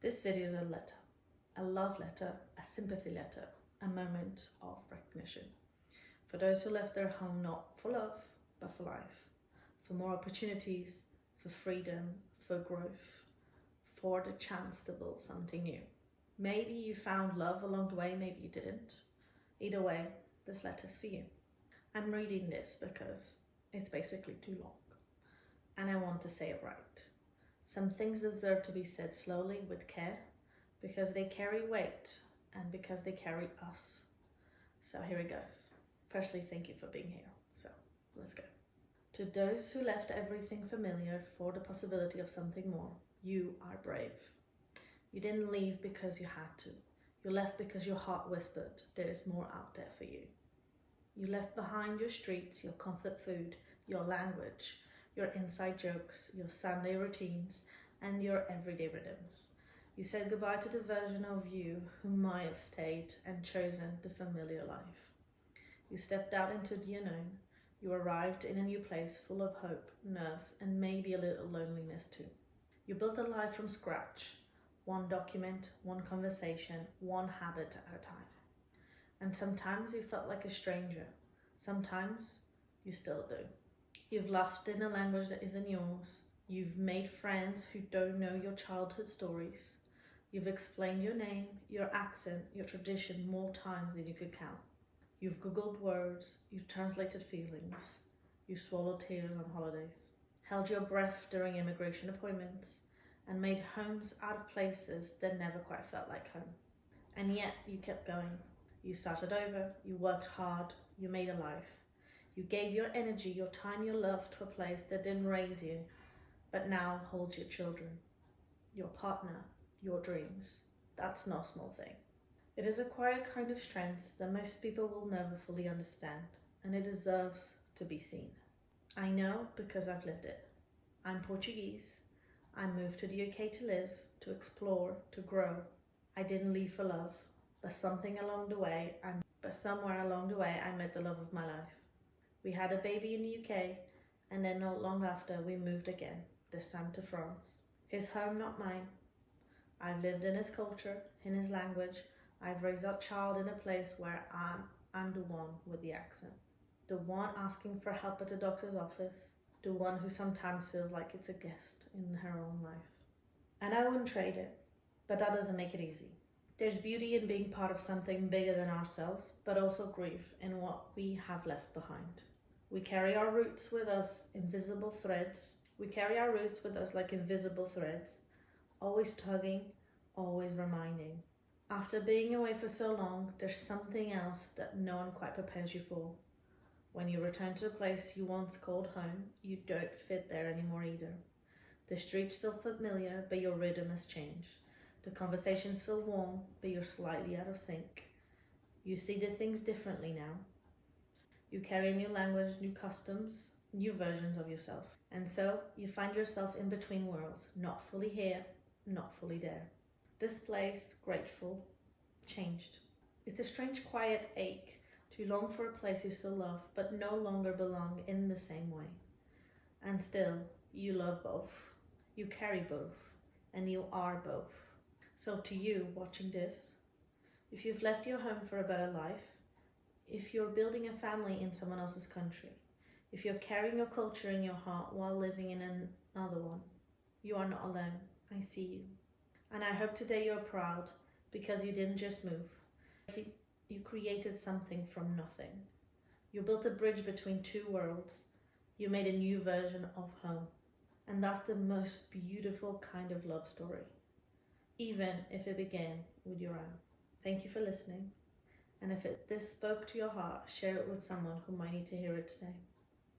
This video is a letter, a love letter, a sympathy letter, a moment of recognition. For those who left their home not for love, but for life, for more opportunities, for freedom, for growth, for the chance to build something new. Maybe you found love along the way, maybe you didn't. Either way, this letter's for you. I'm reading this because it's basically too long, and I want to say it right. Some things deserve to be said slowly with care, because they carry weight and because they carry us. So here it goes. Firstly, thank you for being here. So let's go. To those who left everything familiar for the possibility of something more, you are brave. You didn't leave because you had to. You left because your heart whispered, there is more out there for you. You left behind your streets, your comfort food, your language, your inside jokes, your Sunday routines, and your everyday rhythms. You said goodbye to the version of you who might have stayed and chosen the familiar life. You stepped out into the unknown. You arrived in a new place full of hope, nerves, and maybe a little loneliness too. You built a life from scratch, one document, one conversation, one habit at a time. And sometimes you felt like a stranger. Sometimes you still do. You've laughed in a language that isn't yours. You've made friends who don't know your childhood stories. You've explained your name, your accent, your tradition more times than you could count. You've Googled words, you've translated feelings, you've swallowed tears on holidays, held your breath during immigration appointments, and made homes out of places that never quite felt like home. And yet you kept going. You started over, you worked hard, you made a life. You gave your energy, your time, your love to a place that didn't raise you, but now holds your children, your partner, your dreams. That's no small thing. It is a quiet kind of strength that most people will never fully understand, and it deserves to be seen. I know because I've lived it. I'm Portuguese. I moved to the UK to live, to explore, to grow. I didn't leave for love, but somewhere along the way, I met the love of my life. We had a baby in the UK, and then not long after we moved again, this time to France. His home, not mine. I've lived in his culture, in his language. I've raised our child in a place where I'm the one with the accent. The one asking for help at the doctor's office. The one who sometimes feels like it's a guest in her own life. And I wouldn't trade it, but that doesn't make it easy. There's beauty in being part of something bigger than ourselves, but also grief in what we have left behind. We carry our roots with us, invisible threads. We carry our roots with us like invisible threads, always tugging, always reminding. After being away for so long, there's something else that no one quite prepares you for. When you return to the place you once called home, you don't fit there anymore either. The streets feel familiar, but your rhythm has changed. The conversations feel warm, but you're slightly out of sync. You see the things differently now. You carry a new language, new customs, new versions of yourself. And so you find yourself in between worlds, not fully here, not fully there. Displaced, grateful, changed. It's a strange quiet ache to long for a place you still love, but no longer belong in the same way. And still, you love both. You carry both, and you are both. So to you watching this, if you've left your home for a better life, if you're building a family in someone else's country, if you're carrying your culture in your heart while living in another one, you are not alone. I see you. And I hope today you're proud because you didn't just move. You created something from nothing. You built a bridge between two worlds. You made a new version of home. And that's the most beautiful kind of love story, even if it began with your own. Thank you for listening. And if this spoke to your heart, share it with someone who might need to hear it today.